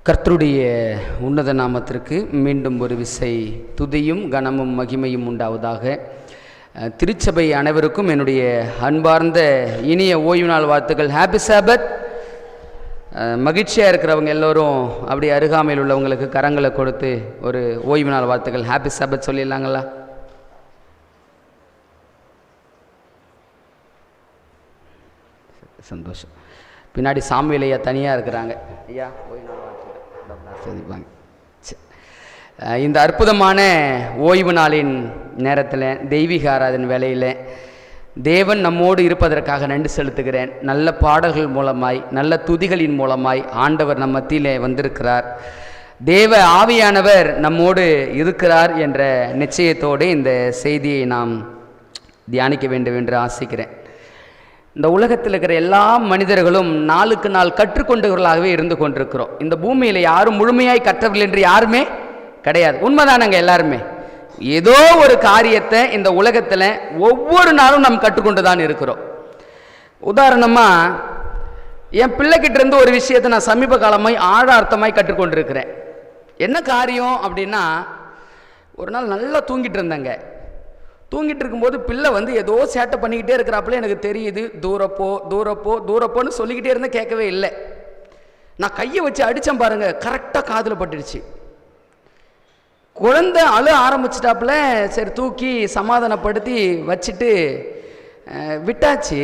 கர்த்தருடைய உன்னத நாமத்திற்கு மீண்டும் ஒரு விசை துதியும் கனமும் மகிமையும் உண்டாவதாக. திருச்சபை அனைவருக்கும் என்னுடைய அன்பார்ந்த இனிய ஓய்வு நாள் வாழ்த்துக்கள். ஹாப்பி சாபத். மகிழ்ச்சியாக இருக்கிறவங்க எல்லோரும் அப்படி அருகாமையில் உள்ளவங்களுக்கு கரங்களை கொடுத்து ஒரு ஓய்வு நாள் வாழ்த்துக்கள், ஹாப்பி சாபத் சொல்லிடலாங்களா? சந்தோஷம். பின்னாடி சாமியில் ஐயா தனியாக இருக்கிறாங்க. ஐயா ஓய்வு நாள் சதிப்பாங்க. இந்த அற்புதமான ஓய்வு நாளின் நேரத்தில் தெய்வீக ஆராதனை வேளையில் தேவன் நம்மோடு இருப்பதற்காக நன்றி செலுத்துகிறேன். நல்ல பாடல்கள் மூலமாய், நல்ல துதிகளின் மூலமாய் ஆண்டவர் நம் மத்தியிலே வந்திருக்கிறார். தேவ ஆவியானவர் நம்மோடு இருக்கிறார் என்ற நிச்சயத்தோடு இந்த செய்தியை நாம் தியானிக்க வேண்டும் என்று ஆசிக்கிறேன். இந்த உலகத்தில் இருக்கிற எல்லா மனிதர்களும் நாளுக்கு நாள் கற்றுக்கொண்டவர்களாகவே இருந்து கொண்டிருக்கிறோம். இந்த பூமியில் யாரும் முழுமையாய் கற்றவர்கள் என்று யாருமே கிடையாது. உண்மைதானங்க? எல்லாருமே ஏதோ ஒரு காரியத்தை இந்த உலகத்தில் ஒவ்வொரு நாளும் நாம் கற்றுக்கொண்டு தான் இருக்கிறோம். உதாரணமாக என் பிள்ளைகிட்ட இருந்து ஒரு விஷயத்தை நான் சமீப காலமாய் ஆழார்த்தமாய் கற்றுக்கொண்டிருக்கிறேன். என்ன காரியம் அப்படின்னா, ஒரு நாள் நல்லா தூங்கிட்டு இருந்தேங்க. தூங்கிட்டு இருக்கும்போது பிள்ளை ஏதோ சேட்டை பண்ணிக்கிட்டே இருக்கிறாப்புல எனக்கு தெரியுது. தூரப்போ தூரப்போ தூரப்போன்னு சொல்லிக்கிட்டே இருந்தேன், கேட்கவே இல்லை. நான் கையை வச்சு அடித்தேன் பாருங்க, கரெக்டாக காதில் பட்டுடுச்சு. குழந்தை அழ ஆரம்பிச்சிட்டாப்புல. சரி தூக்கி சமாதானப்படுத்தி வச்சுட்டு விட்டாச்சு.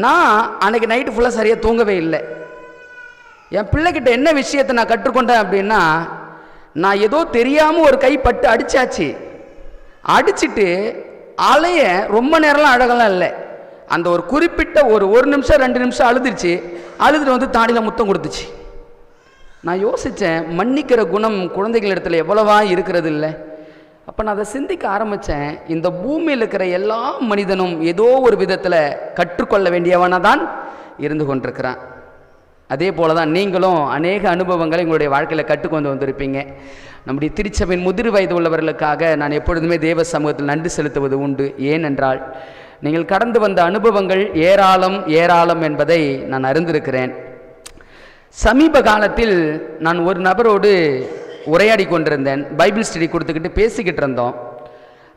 நான் அன்னைக்கு நைட்டு ஃபுல்லாக சரியாக தூங்கவே இல்லை. என் பிள்ளைகிட்ட என்ன விஷயத்தை நான் கற்றுக்கொண்டேன் அப்படின்னா, நான் ஏதோ தெரியாமல் ஒரு கை பட்டு அடித்தாச்சு. அடிச்சுட்டு அலைய ரொம்ப நேரம்லாம் அழகெல்லாம் இல்லை. அந்த ஒரு குறிப்பிட்ட ஒரு நிமிஷம் 2 நிமிஷம் அழுதுருச்சு. அழுதுட்டு தாடியில் முத்தம் கொடுத்துச்சு. நான் யோசித்தேன், மன்னிக்கிற குணம் குழந்தைகள் இடத்துல எவ்வளவா இருக்கிறது இல்லை. அப்போ நான் அதை சிந்திக்க ஆரம்பித்தேன். இந்த பூமியில் இருக்கிற எல்லா மனிதனும் ஏதோ ஒரு விதத்தில் கற்றுக்கொள்ள வேண்டியவனாக தான் இருந்து கொண்டிருக்கிறான். அதே போல தான் நீங்களும் அநேக அனுபவங்களை உங்களுடைய வாழ்க்கையில் கற்றுக்கொண்டு வந்திருப்பீங்க. நம்முடைய திருச்சபையின் முதிர் வயது உள்ளவர்களுக்காக நான் எப்பொழுதுமே தேவ சமூகத்தில் நன்றி செலுத்துவது உண்டு. ஏனென்றால் நீங்கள் கடந்து வந்த அனுபவங்கள் ஏராளம் ஏராளம் என்பதை நான் அறிந்திருக்கிறேன். சமீப காலத்தில் நான் ஒரு நபரோடு உரையாடி கொண்டிருந்தேன். பைபிள் ஸ்டடி கொடுத்துக்கிட்டு பேசிக்கிட்டு இருந்தோம்.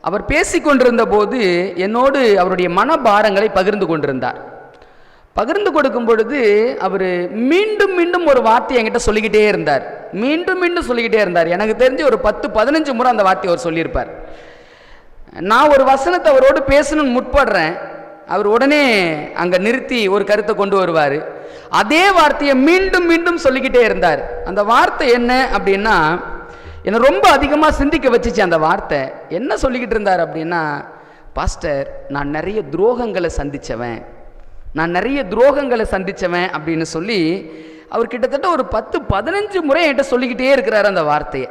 அவர் பேசிக்கொண்டிருந்த போது என்னோடு அவருடைய மனபாரங்களை பகிர்ந்து கொண்டிருந்தார். பகிர்ந்து கொடுக்கும் பொழுது அவர் மீண்டும் மீண்டும் ஒரு வார்த்தை என்கிட்ட சொல்லிக்கிட்டே இருந்தார். மீண்டும் மீண்டும் சொல்லிக்கிட்டே இருந்தார். எனக்கு தெரிஞ்சு ஒரு 10-15 முறை அந்த வார்த்தையை அவர் சொல்லியிருப்பார். நான் ஒரு வசனத்தை அவரோடு பேசணும்னு முற்படுறேன். அவர் உடனே அங்கே நிறுத்தி ஒரு கருத்தை கொண்டு வருவார். அதே வார்த்தையை மீண்டும் மீண்டும் சொல்லிக்கிட்டே இருந்தார். அந்த வார்த்தை என்ன அப்படின்னா, என்னை ரொம்ப அதிகமாக சிந்திக்க வச்சுச்சு. அந்த வார்த்தை என்ன சொல்லிக்கிட்டு இருந்தார் அப்படின்னா, பாஸ்டர், நான் நிறைய துரோகங்களை சந்திச்சவன் அப்படின்னு சொல்லி அவர் கிட்டத்தட்ட ஒரு 10-15 முறை என்கிட்ட சொல்லிக்கிட்டே இருக்கிறார் அந்த வார்த்தையை.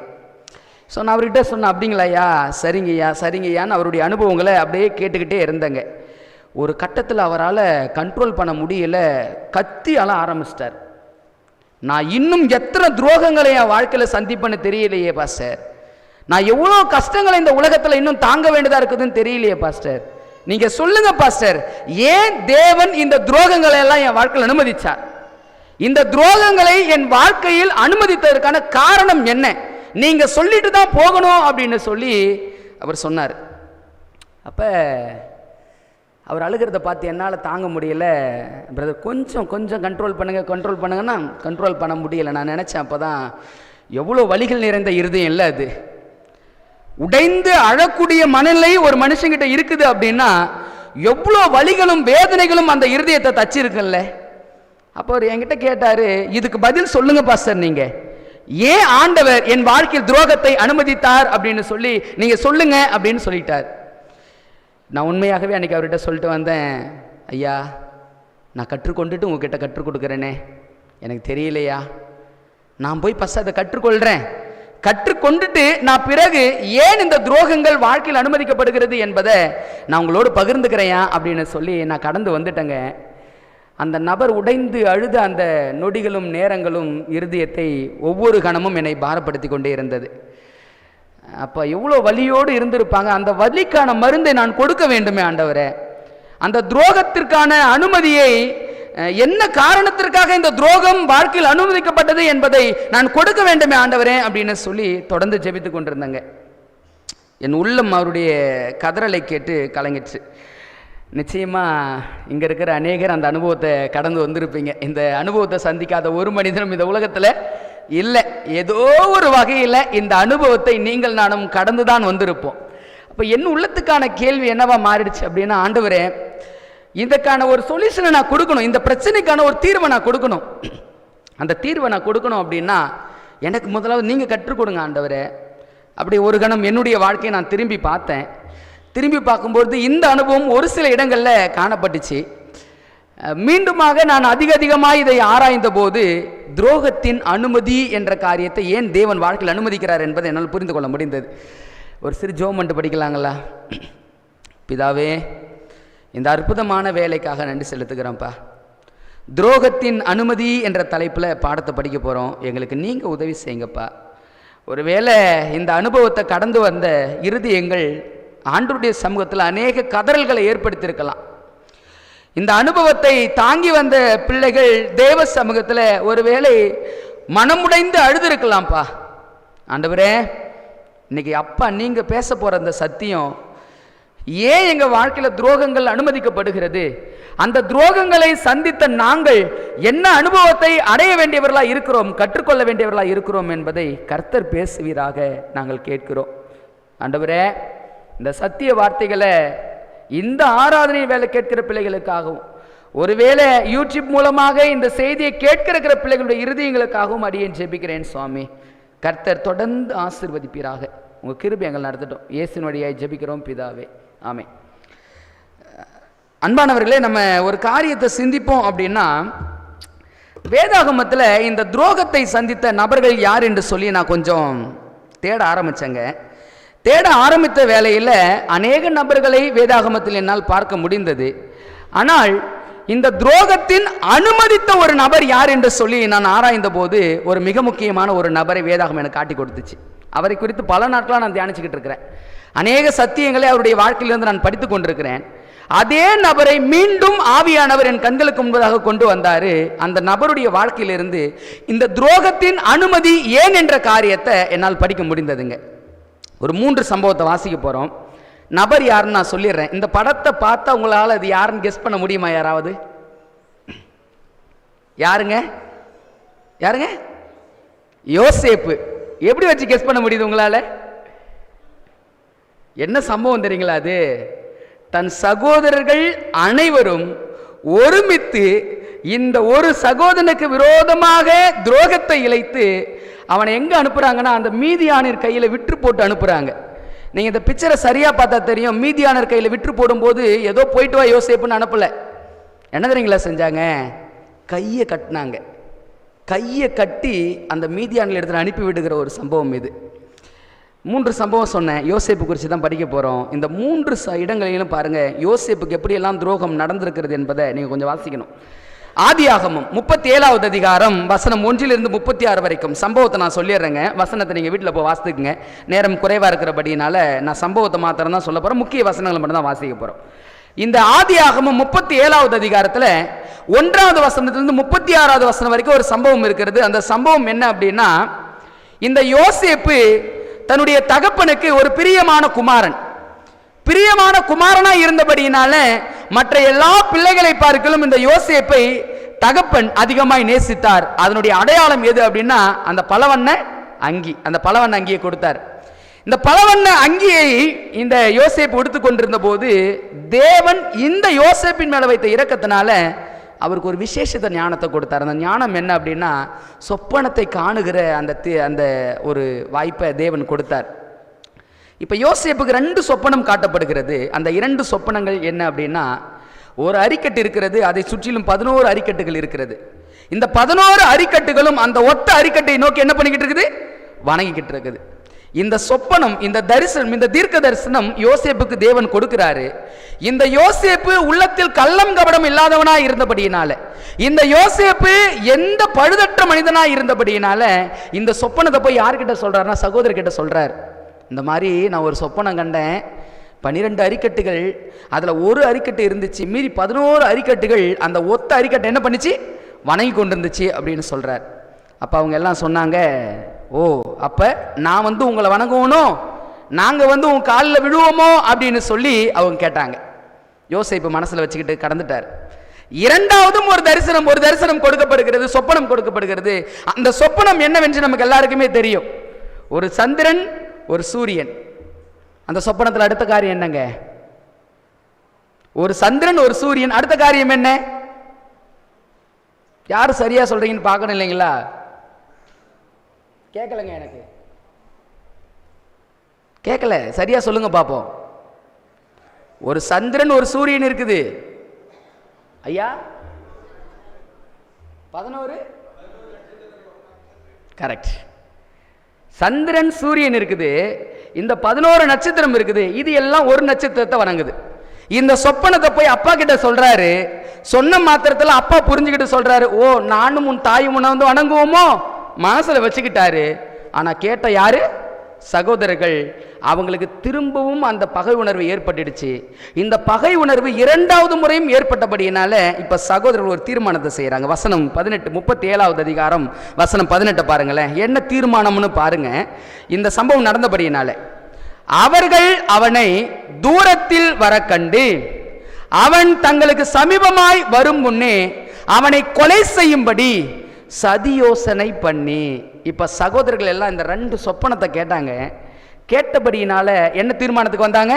ஸோ நான் அவர்கிட்ட சொன்னேன், அப்படிங்களாயா, சரிங்கய்யான்னு அவருடைய அனுபவங்களை அப்படியே கேட்டுக்கிட்டே இருந்தேங்க. ஒரு கட்டத்தில் அவரால் கண்ட்ரோல் பண்ண முடியல, கத்தி அழ ஆரம்பிச்சிட்டார். நான் இன்னும் எத்தனை துரோகங்களை என் வாழ்க்கையில் சந்திப்பேன்னு தெரியலையே பாஸ்டர். நான் எவ்வளோ கஷ்டங்களை இந்த உலகத்தில் இன்னும் தாங்க வேண்டியதாக இருக்குதுன்னு தெரியலையே பாஸ்டர். நீங்க சொல்லுங்க பாஸ்டர், ஏன் தேவன் இந்த துரோகங்களை எல்லாம் என் வாழ்க்கையில் அனுமதிச்சார்? இந்த துரோகங்களை என் வாழ்க்கையில் அனுமதித்ததற்கான காரணம் என்ன? நீங்க சொல்லிட்டு தான் போகணும் அப்படின்னு சொல்லி அவர் சொன்னார். அப்ப அவர் அழுகிறத பார்த்து என்னால் தாங்க முடியல. பிரதர், கொஞ்சம் கண்ட்ரோல் பண்ணுங்கன்னா கண்ட்ரோல் பண்ண முடியல. நான் நினைச்சேன், அப்போதான் எவ்வளோ வலிகள் நிறைந்த இருதயம் இல்லை அது. உடைந்து அழக்கூடிய மனநிலை ஒரு மனுஷங்கிட்ட இருக்குது அப்படின்னா எவ்வளோ வலிகளும் வேதனைகளும் அந்த இருதயத்தை தச்சிருக்குல்ல. அப்போ அவர் என்கிட்ட கேட்டாரு, இதுக்கு பதில் சொல்லுங்க பாஸ்டர், நீங்க ஏன் ஆண்டவர் என் வாழ்க்கையில் துரோகத்தை அனுமதித்தார் அப்படின்னு சொல்லி நீங்க சொல்லுங்க அப்படின்னு சொல்லிட்டார். நான் உண்மையாகவே அன்னைக்கு அவர்கிட்ட சொல்லிட்டு வந்தேன், ஐயா, நான் கற்றுக்கொண்டுட்டு உங்ககிட்ட கற்றுக் கொடுக்குறேனே, எனக்கு தெரியலையா, நான் போய் ஃபஸ்ட் அதை கற்றுக்கொண்டுட்டு நான் பிறகு ஏன் இந்த துரோகங்கள் வாழ்க்கையில் அனுமதிக்கப்படுகிறது என்பதை நான் உங்களோடு பகிர்ந்துக்கிறேன் அப்படின்னு சொல்லி நான் கடந்து வந்துட்டேங்க. அந்த நபர் உடைந்து அழுத அந்த நொடிகளும் நேரங்களும் இருதயத்தை ஒவ்வொரு கணமும் என்னை பாரப்படுத்தி கொண்டே இருந்தது. அப்போ எவ்வளோ வலியோடு இருந்திருப்பாங்க. அந்த வலிக்கான மருந்தை நான் கொடுக்க வேண்டுமே ஆண்டவரே. அந்த துரோகத்திற்கான அனுமதியை என்ன காரணத்திற்காக இந்த துரோகம் வாழ்க்கையில் அனுமதிக்கப்பட்டது என்பதை நான் கொடுக்க வேண்டுமே ஆண்டவரே அப்படின்னு சொல்லி தொடர்ந்து ஜெபித்து கொண்டிருந்தாங்க. என் உள்ளம் அவருடைய கதறலை கேட்டு கலங்கிடுச்சு. நிச்சயமாக இங்கே இருக்கிற அநேகர் அந்த அனுபவத்தை கடந்து வந்திருப்பீங்க. இந்த அனுபவத்தை சந்திக்காத ஒரு மனிதனும் இந்த உலகத்தில் இல்லை. ஏதோ ஒரு வகையில் இந்த அனுபவத்தை நீங்கள் நானும் கடந்து தான் வந்திருப்போம். அப்போ என் உள்ளத்துக்கான கேள்வி என்னவா மாறிடுச்சு அப்படின்னா, ஆண்டவரே இதுக்கான ஒரு சொல்யூஷனை நான் கொடுக்கணும், இந்த பிரச்சனைக்கான ஒரு தீர்வை நான் கொடுக்கணும். அந்த தீர்வை நான் கொடுக்கணும் அப்படின்னா எனக்கு முதலாவது நீங்கள் கற்றுக் கொடுங்க ஆண்டவரே. அப்படி ஒரு கணம் என்னுடைய வாழ்க்கையை நான் திரும்பி பார்த்தேன். திரும்பி பார்க்கும்போது இந்த அனுபவம் ஒரு சில இடங்களில் காணப்பட்டுச்சு. மீண்டுமாக நான் அதிகமாக இதை ஆராய்ந்த போது துரோகத்தின் அனுமதி என்ற காரியத்தை ஏன் தேவன் வாழ்க்கையில் அனுமதிக்கிறார் என்பதை என்னால் புரிந்து கொள்ள முடிந்தது. ஒரு சிறு ஜெபம் படிக்கலாங்களா? பிதாவே, இந்த அற்புதமான வேலைக்காக நன்றி செலுத்துகிறோம்ப்பா. துரோகத்தின் அனுமதி என்ற தலைப்பில் பாடத்தை படிக்க போகிறோம். எங்களுக்கு நீங்கள் உதவி செய்யுங்கப்பா. ஒருவேளை இந்த அனுபவத்தை கடந்து வந்த இருதயங்கள் ஆண்டவருடைய சமூகத்தில் அநேக கதறல்களை ஏற்படுத்தியிருக்கலாம். இந்த அனுபவத்தை தாங்கி வந்த பிள்ளைகள் தேவ சமூகத்தில் ஒருவேளை மனமுடைந்து அழுதுருக்கலாம்ப்பா. ஆண்டவரே, இன்னைக்கு அப்பா நீங்கள் பேச போகிற அந்த சத்தியம் ஏன் எங்கள் வாழ்க்கையில் துரோகங்கள் அனுமதிக்கப்படுகிறது, அந்த துரோகங்களை சந்தித்த நாங்கள் என்ன அனுபவத்தை அடைய வேண்டியவர்களாக இருக்கிறோம், கற்றுக்கொள்ள வேண்டியவர்களாக இருக்கிறோம் என்பதை கர்த்தர் பேசுவீராக நாங்கள் கேட்கிறோம். ஆண்டவரே, இந்த சத்திய வார்த்தைகளை இந்த ஆராதனை வேலை கேட்கிற பிள்ளைகளுக்காகவும், ஒருவேளை யூடியூப் மூலமாக இந்த செய்தியை கேட்கிற பிள்ளைகளுடைய இருதயங்களுக்காகவும் அடியேன் ஜெபிக்கிறேன் சுவாமி. கர்த்தர் தொடர்ந்து ஆசீர்வதிப்பீராக. உங்கள் கிருபை எங்கள் நடத்தட்டும். இயேசுவின் வழியாய் ஜெபிக்கிறோம் பிதாவே, ஆமென். அன்பானவர்களே, நம்ம ஒரு காரியத்தை சிந்திப்போம் அப்படின்னா, வேதாகமத்தில் இந்த துரோகத்தை சந்தித்த நபர்கள் யார் என்று சொல்லி நான் கொஞ்சம் தேட ஆரம்பித்தேங்க. தேட ஆரம்பித்த வேளையில் அநேக நபர்களை வேதாகமத்தில் என்னால் பார்க்க முடிந்தது. ஆனால் இந்த துரோகத்தின் அனுமதித்த ஒரு நபர் யார் என்று சொல்லி நான் ஆராய்ந்த போது ஒரு மிக முக்கியமான ஒரு நபரை வேதாகம் எனக்கு காட்டி கொடுத்துச்சு. அவரை குறித்து பல நாட்களாக நான் தியானிச்சுக்கிட்டு இருக்கிறேன். அநேக சத்தியங்களை அவருடைய வாழ்க்கையிலிருந்து நான் படித்து கொண்டிருக்கிறேன். அதே நபரை மீண்டும் ஆவியானவர் என் கண்களுக்கு முன்பதாக கொண்டு வந்தார். அந்த நபருடைய வாழ்க்கையிலிருந்து இந்த துரோகத்தின் அனுமதி ஏன் என்ற காரியத்தை என்னால் படிக்க முடிந்ததுங்க. ஒரு 3 சம்பவத்தை வாசிக்க போகிறோம். நபர் யாருன்னு நான் சொல்லிடுறேன். இந்த படத்தை பார்த்தா உங்களால் அது யாருன்னு கெஸ் பண்ண முடியுமா? யாராவது? யாருங்க? யாருங்க? யோசேப்பு. எப்படி வச்சு கெஸ் பண்ண முடியுது உங்களால்? என்ன சம்பவம் தெரியுங்களா? அது தன் சகோதரர்கள் அனைவரும் ஒருமித்து இந்த ஒரு சகோதரனுக்கு விரோதமாக துரோகத்தை இழைத்து அவனை எங்கே அனுப்புகிறாங்கன்னா, அந்த மீதியானின் கையில் விற்று போட்டு அனுப்புகிறாங்க. நீங்கள் இந்த பிக்சரை சரியாக பார்த்தா தெரியும். மீதியானர் கையில் விற்று போடும்போது ஏதோ போயிட்டு வா யோசேப்புன்னு அனுப்பலை. என்ன தெரியுங்களா செஞ்சாங்க? கையை கட்டினாங்க. கையை கட்டி அந்த மீதியானில் இடத்துல அனுப்பி விடுகிற ஒரு சம்பவம் இது. 3 சம்பவம் சொன்னேன். யோசேப்பு குறித்து தான் படிக்க போகிறோம். இந்த 3 இடங்களிலும் பாருங்கள் யோசேப்புக்கு எப்படியெல்லாம் துரோகம் நடந்திருக்கிறது என்பதை நீங்கள் கொஞ்சம் வாசிக்கணும். ஆதியாகமம் 37வது அதிகாரம் வசனம் 1 - 36 வரைக்கும் சம்பவத்தை நான் சொல்லிடுறேங்க. வசனத்தை நீங்கள் வீட்டில் போய் வாசித்துக்குங்க. நேரம் குறைவாக இருக்கிறபடினால நான் சம்பவத்தை மாத்திரம் தான் சொல்ல போகிறேன். முக்கிய வசனங்களை மட்டும் தான் வாசிக்க போகிறோம். இந்த ஆதியாகமம் 37வது அதிகாரத்தில் 1வது வசனத்திலிருந்து 36வது வசனம் வரைக்கும் ஒரு சம்பவம் இருக்கிறது. அந்த சம்பவம் என்ன அப்படின்னா, இந்த யோசேப்பு தன்னுடைய தகப்பனுக்கு ஒரு பிரியமான குமாரனா இருந்தபடியினால மற்ற எல்லா பிள்ளைகளை பார்க்கலும் இந்த யோசேப்பை தகப்பன் அதிகமாய் நேசித்தார். அதனுடைய அடையாளம் எது அப்படின்னா, அந்த பலவண்ண அங்கியை கொடுத்தார். இந்த பலவண்ண அங்கியை இந்த யோசேப்பு உடுத்து கொண்டிருந்த போது தேவன் இந்த யோசேப்பின் மேல வைத்த இரக்கத்தினால அவருக்கு ஒரு விசேஷ ஞானத்தை கொடுத்தார். அந்த ஞானம் என்ன அப்படின்னா, சொப்பனத்தை காணுகிற அந்த ஒரு வாய்ப்பை தேவன் கொடுத்தார். இப்போ யோசேப்புக்கு 2 சொப்பனம் காட்டப்படுகிறது. அந்த 2 சொப்பனங்கள் என்ன அப்படின்னா, ஒரு அரிக்கட்டு இருக்கிறது, அதை சுற்றிலும் 11 அரிக்கட்டுகள் இருக்கிறது. இந்த 11 அரிக்கட்டுகளும் அந்த ஒத்த அரிக்கட்டை நோக்கி என்ன பண்ணிக்கிட்டு இருக்குது? வணங்கிக்கிட்டு இருக்குது. இந்த சொப்பனம், இந்த தரிசனம், இந்த தீர்க்க தரிசனம் யோசேப்புக்கு தேவன் கொடுக்கிறாரு. இந்த யோசேப்பு உள்ளத்தில் கள்ளம் கபடம் இல்லாதவனா இருந்தபடியினால, இந்த யோசேப்பு எந்த பழுதற்ற மனிதனா இருந்தபடியினால இந்த சொப்பனத்தை போய் யார்கிட்ட சொல்றாருன்னா, சகோதரர்கிட்ட சொல்றார். இந்த மாதிரி நான் ஒரு சொப்பனம் கண்டேன், 12 அரிக்கட்டுகள், அதில் ஒரு அரிக்கட்டு இருந்துச்சு, மீறி 11 அரிக்கட்டுகள் அந்த ஒத்த அரிக்கட்டை என்ன பண்ணிச்சு, வணங்கி கொண்டிருந்துச்சு அப்படின்னு சொல்கிறார். அப்போ அவங்க எல்லாம் சொன்னாங்க, ஓ அப்போ நான் வந்து உங்களை வணங்குவனோ, நாங்கள் வந்து உன் காலில் விழுவோமோ அப்படின்னு சொல்லி அவங்க கேட்டாங்க. யோசேப்பு மனசில் வச்சுக்கிட்டு கடந்துட்டார். இரண்டாவதும் ஒரு தரிசனம் கொடுக்கப்படுகிறது, சொப்பனம் கொடுக்கப்படுகிறது. அந்த சொப்பனம் என்னவென்று நமக்கு எல்லாருக்குமே தெரியும். ஒரு சந்திரன், ஒரு சூரியன். அந்த சொப்பனத்தில் அடுத்த காரியம் என்னங்க? ஒரு சந்திரன், ஒரு சூரியன். அடுத்த காரியம் என்ன? யாரு சரியா சொல்றீங்கன்னு பார்க்கணும் இல்லைங்களா? கேட்கலங்க, எனக்கு கேட்கல, சரியா சொல்லுங்க பாப்போம். ஒரு சந்திரன், ஒரு சூரியன் இருக்குது ஐயா. 11 கரெக்ட். சந்திரன் சூரியன் இருக்குது, இந்த 11 நட்சத்திரம் இருக்குது. இது எல்லாம் ஒரு நட்சத்திரத்தை வணங்குது. இந்த சொப்பனத்தை போய் அப்பா கிட்ட சொல்றாரு. சொன்ன மாத்திரத்தில் அப்பா புரிஞ்சுக்கிட்டு சொல்றாரு, ஓ நானும் உன் தாயும் உன்னை வந்து வணங்குவோமோ, மனசுல வச்சுக்கிட்டாரு. ஆனா கேட்ட யாரு? சகோதரர்கள். அவங்களுக்கு திரும்பவும் அந்த பகை உணர்வு ஏற்பட்டுடுச்சு. இந்த பகை உணர்வு இரண்டாவது முறையும் ஏற்பட்டபடியினால இப்ப சகோதரர்கள் ஒரு தீர்மானத்தை செய்யறாங்க. வசனம் 18, 37வது அதிகாரம் வசனம் 18 பாருங்களேன். என்ன தீர்மானம்னு பாருங்க. இந்த சம்பவம் நடந்தபடியினால அவர்கள் அவனை தூரத்தில் வர கண்டு அவன் தங்களுக்கு சமீபமாய் வரும் முன்னே அவனை கொலை செய்யும்படி சதி யோசனை பண்ணி. இப்ப சகோதரர்கள் எல்லாம் இந்த 2 சொப்பனத்தை கேட்டாங்க. கேட்டபடியினால என்ன தீர்மானத்துக்கு வந்தாங்க?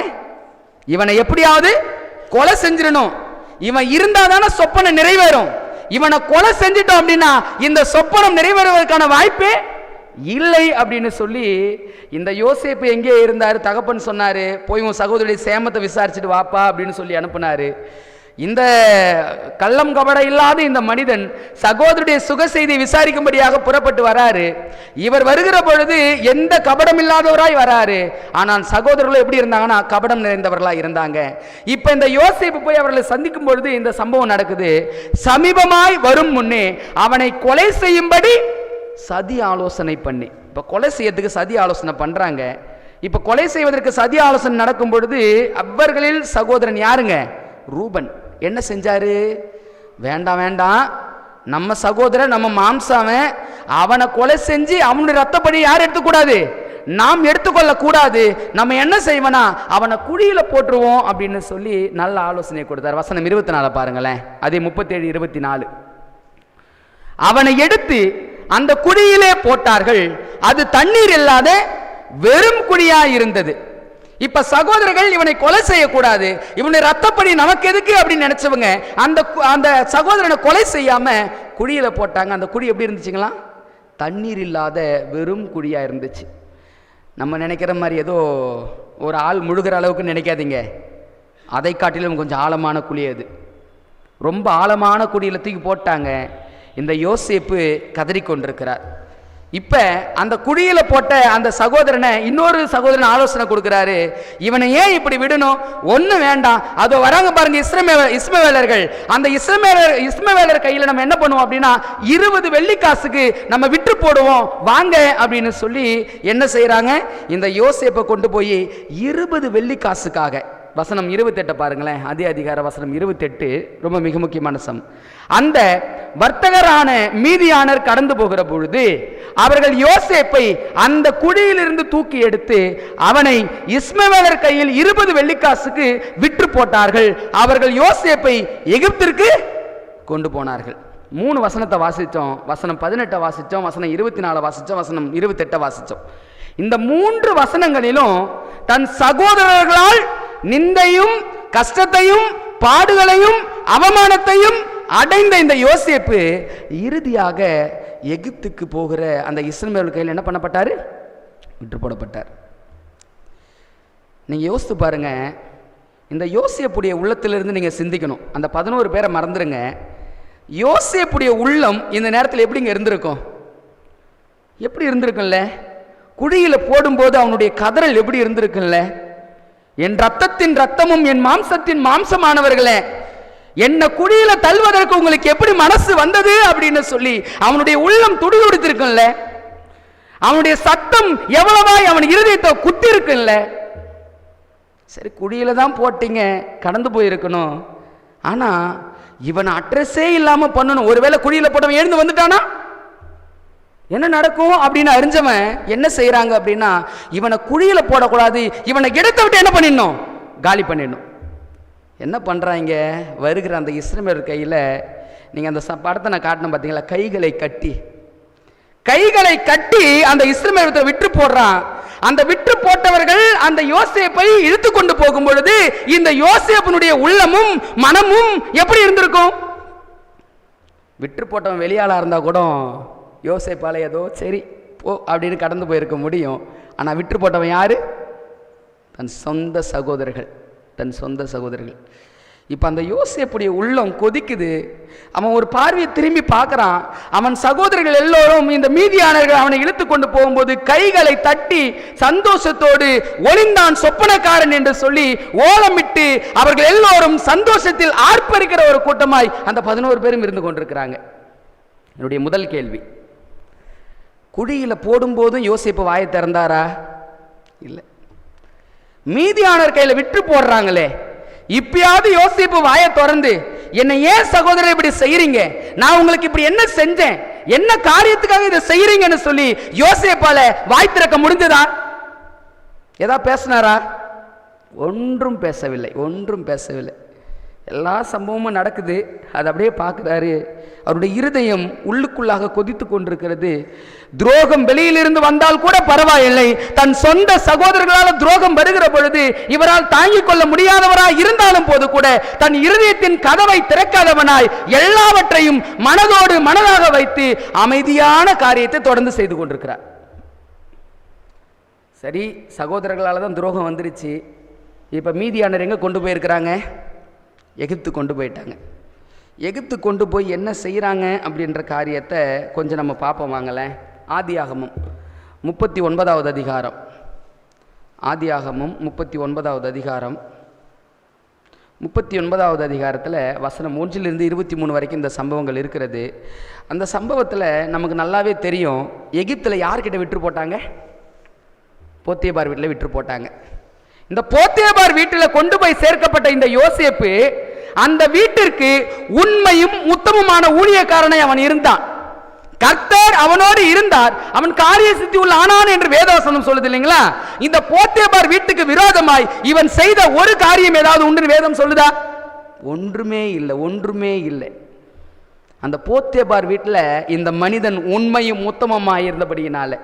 இவனை எப்படியாவது கொலை செஞ்சிடணும். இவன் இருந்தாதான சொப்பனம் நிறைவேறும். இவனை கொலை செஞ்சிட்டோம் அப்படின்னா இந்த சொப்பனம் நிறைவேறுவதற்கான வாய்ப்பே இல்லை அப்படின்னு சொல்லி, இந்த யோசேப்பு எங்கே இருந்தாரு? தகப்பன் சொன்னாரு, போய் உன் சகோதரியுடைய சேமத்தை விசாரிச்சுட்டு வாப்பா அப்படின்னு சொல்லி அனுப்புனாரு. இந்த கள்ளம் கபட இல்லாத இந்த மனிதன் சகோதரருடைய சுக செய்தியை விசாரிக்கும்படியாக புறப்பட்டு வராரு. இவர் வருகிற பொழுது எந்த கபடம் இல்லாதவராய் வராரு. ஆனால் சகோதரர்கள் எப்படி இருந்தாங்கன்னா கபடம் நிறைந்தவர்களா இருந்தாங்க. இப்ப இந்த யோசேப்பு போய் அவர்களை சந்திக்கும் பொழுது இந்த சம்பவம் நடக்குது. சமீபமாய் வரும் முன்னே அவனை கொலை செய்யும்படி சதி ஆலோசனை பண்ணி. இப்ப கொலை செய்யறதுக்கு சதி ஆலோசனை பண்றாங்க. இப்ப கொலை செய்வதற்கு சதி ஆலோசனை நடக்கும் பொழுது அவர்களில் சகோதரன் யாருங்க? ரூபன். என்ன செஞ்சாரு? வேண்டாம் வேண்டாம், நம்ம சகோதரன், நம்ம மாம்சாவன், அவனை கொலை செஞ்சு அவனுடைய ரத்தப்படி யார் எடுத்துக்கூடாது, நாம் எடுத்துக்கொள்ள கூடாது. நம்ம என்ன செய்வனா அவனை குழியில போட்டுருவோம் அப்படின்னு சொல்லி நல்ல ஆலோசனை கொடுத்தார். வசனம் 24 பாருங்களேன். அதே 37, 24. அவனை எடுத்து அந்த குழியிலே போட்டார்கள். அது தண்ணீர் இல்லாத வெறும் குழியா இருந்தது. இப்ப சகோதரர்கள் இவனை கொலை செய்யக்கூடாது, இவனுடைய ரத்தப்படி நமக்கு எதுக்கு அப்படின்னு நினைச்சவங்க அந்த சகோதரனை கொலை செய்யாம குழியில போட்டாங்க. அந்த குழி எப்படி இருந்துச்சுங்களா? தண்ணீர் இல்லாத வெறும் குழியா இருந்துச்சு. நம்ம நினைக்கிற மாதிரி ஏதோ ஒரு ஆள் முழுகிற அளவுக்கு நினைக்காதீங்க. அதை காட்டிலும் கொஞ்சம் ஆழமான குழி. அது ரொம்ப ஆழமான குழியில தூக்கி போட்டாங்க. இந்த யோசேப்பு கதறிக்கொண்டிருக்கிறார். இப்ப அந்த குழியில போட்ட அந்த சகோதரனை இன்னொரு சகோதரன் ஆலோசனை கொடுக்கிறாரு. இவனை ஏன் இப்படி விடணும்? ஒண்ணு வேண்டாம், அதோ வராங்க பாருங்க இஸ்மவேலர்கள். அந்த இஸ்மவேலர் கையில நம்ம என்ன பண்ணுவோம் அப்படின்னா 20 வெள்ளிக்காசுக்கு நம்ம விற்று போடுவோம் வாங்க அப்படின்னு சொல்லி என்ன செய்யறாங்க? இந்த யோசேப்பை கொண்டு போய் 20 வெள்ளிக்காசுக்காக. வசனம் 28 பாருங்களேன். அதே அதிகார வசனம் 28 ரொம்ப மிக முக்கியமான அந்த வர்த்தகரான மீதியானர் கடந்து போகிற பொழுது அவர்கள் யோசேப்பை அந்த குழியிலிருந்து தூக்கி எடுத்து அவனை இஸ்மவேலர் கையில் 20 வெள்ளிக்காசுக்கு விற்று போட்டார்கள். அவர்கள் யோசேப்பை எகிப்திற்கு கொண்டு போனார்கள். 3 வசனத்தை வாசிச்சோம். வசனம் 18 வாசிச்சோம், வசனம் 24 வாசிச்சோம், வசனம் 28 வாசிச்சோம். இந்த 3 வசனங்களிலும் தன் சகோதரர்களால் நிந்தையும் கஷ்டத்தையும் பாடுகளையும் அவமானத்தையும் அடைந்த இந்த யோசேப்பு இறுதியாக எகிப்துக்கு போகிற அந்த இஸ்மவேல் கையில் என்ன பண்ணப்பட்டாரு? விற்று போடப்பட்டார். நீங்க யோசித்து பாருங்க. இந்த யோசேப்புடைய உள்ளத்திலிருந்து நீங்க சிந்திக்கணும். அந்த 11 பேரை மறந்துருங்க. யோசேப்புடைய உள்ளம் இந்த நேரத்தில் எப்படிங்க இருந்திருக்கும்? எப்படி இருந்திருக்கும்ல? குழியில போடும்போது அவனுடைய கதறல் எப்படி இருந்திருக்குல்ல? என் ரத்தத்தின் ரத்தமும் என் மாம்சத்தின் மாம்சமானவர்களே, என்ன குழியில தள்ளுவதற்கு உங்களுக்கு எப்படி மனசு வந்தது அப்படின்னு சொல்லி அவனுடைய உள்ளம் துடிதுடித்திருக்குல்ல? அவனுடைய சத்தம் எவ்வளவாய் அவன் இருதயத்தை குத்தி இருக்குல்ல? சரி குழியில தான் போட்டீங்க, கடந்து போயிருக்கணும். ஆனா இவன் அட்ரஸே இல்லாம பண்ணணும். ஒருவேளை குழியில போட்டவன் எழுந்து வந்துட்டானா என்ன நடக்கும் அப்படின்னு அறிஞ்சவன் என்ன செய்யறாங்க அப்படின்னா, இவனை குழியில போடக்கூடாது, இவனை எடுத்து விட்டு என்ன பண்ணிடணும், காலி பண்ணிடணும். என்ன பண்றாங்க, வருகிற அந்த இஸ்ரவேலர் கையில, நீங்க அந்த படத்தை நான் காட்டணும் பார்த்தீங்களா, கைகளை கட்டி அந்த இஸ்ரவேலரை விற்று போடுறான். அந்த விற்று போட்டவர்கள் அந்த யோசேப்பை இழுத்து கொண்டு போகும் பொழுது இந்த யோசேப்பினுடைய உள்ளமும் மனமும் எப்படி இருந்திருக்கும்? விற்று போட்டவன் வெளியாளா இருந்தா கூட யோசேப்பால ஏதோ சரி போ அப்படின்னு கடந்து போயிருக்க முடியும். ஆனா விற்று போட்டவன் யாரு? தன் சொந்த சகோதரர்கள். இப்ப அந்த யோசேப்புடைய உள்ளம் கொதிக்குது. அவன் ஒரு பார்வையை திரும்பி பார்க்கறான். அவன் சகோதரர்கள் எல்லோரும் இந்த மீதியானவர்கள் அவனை இழுத்து கொண்டு போகும்போது கைகளை தட்டி சந்தோஷத்தோடு ஒளிந்தான் சொப்பனக்காரன் என்று சொல்லி ஓலமிட்டு அவர்கள் எல்லோரும் சந்தோஷத்தில் ஆர்ப்பரிக்கிற ஒரு கூட்டமாய் அந்த 11 பேரும் இருந்து கொண்டிருக்கிறாங்க. என்னுடைய முதல் கேள்வி, குழியில போடும்போதும் யோசேப்பு வாயை திறந்தாரா? இல்லை. மீதியானர் கையில விற்று போடுறாங்களே, இப்பயாவது யோசேப்பு வாயை திறந்து என்னை ஏன் சகோதரர் இப்படி செய்யறீங்க, நான் உங்களுக்கு இப்படி என்ன செஞ்சேன், என்ன காரியத்துக்காக இதை செய்யறீங்கன்னு சொல்லி யோசேப்பால வாய் திறக்க முடிஞ்சதா? ஏதா பேசினாரா? ஒன்றும் பேசவில்லை. எல்லா சம்பவமும் நடக்குது, அது அப்படியே பார்க்குறாரு. அவருடைய இருதயம் உள்ளுக்குள்ளாக கொதித்து கொண்டிருக்கிறது. துரோகம் வெளியிலிருந்து வந்தால் கூட பரவாயில்லை, தன் சொந்த சகோதரர்களால் துரோகம் வருகிற பொழுது இவரால் தாங்கிக் கொள்ள முடியாதவராய் இருந்தாலும் போது கூட தன் இருதயத்தின் கதவை திறக்காதவனாய் எல்லாவற்றையும் மனதாக வைத்து அமைதியான காரியத்தை தொடர்ந்து செய்து கொண்டிருக்கிறார். சரி, சகோதரர்களால் தான் துரோகம் வந்துருச்சு. இப்போ மீதியானர் எங்கே கொண்டு போயிருக்கிறாங்க? எகிப்து கொண்டு போயிட்டாங்க. எகிப்து கொண்டு போய் என்ன செய்கிறாங்க அப்படின்ற காரியத்தை கொஞ்சம் நம்ம பார்ப்போம் வாங்களேன். ஆதியாகமம் 39வது அதிகாரம். ஆதியாகமம் 39வது அதிகாரம். 39வது அதிகாரத்தில் வசனம் 1 23 வரைக்கும் இந்த சம்பவங்கள் இருக்கிறது. அந்த சம்பவத்தில் நமக்கு நல்லாவே தெரியும், எகிப்தில் யார்கிட்ட விற்று போட்டாங்க? போத்தியபார் வீட்டில் விற்று போட்டாங்க. இந்த போத்தியபார் வீட்டில் கொண்டு போய் சேர்க்கப்பட்ட இந்த யோசேப்பு அந்த வீட்டிற்கு உண்மையும் உத்தமமான ஊழியக்காரனை அவன் இருந்தான். கர்த்தர் அவனோடு இருந்தார், அவன் காரிய சித்தி உள்ள ஆனான் என்று வேதவசனம் சொல்லுது இல்லைங்களா? இந்த போத்தியபார் வீட்டுக்கு விரோதமாய் இவன் செய்த ஒரு காரியம் ஏதாவது உண்டு வேதம் சொல்லுதா? ஒன்றுமே இல்லை. அந்த போத்தியபார் வீட்டில் இந்த மனிதன் உண்மையும் உத்தமமாய் இருந்தபடியினால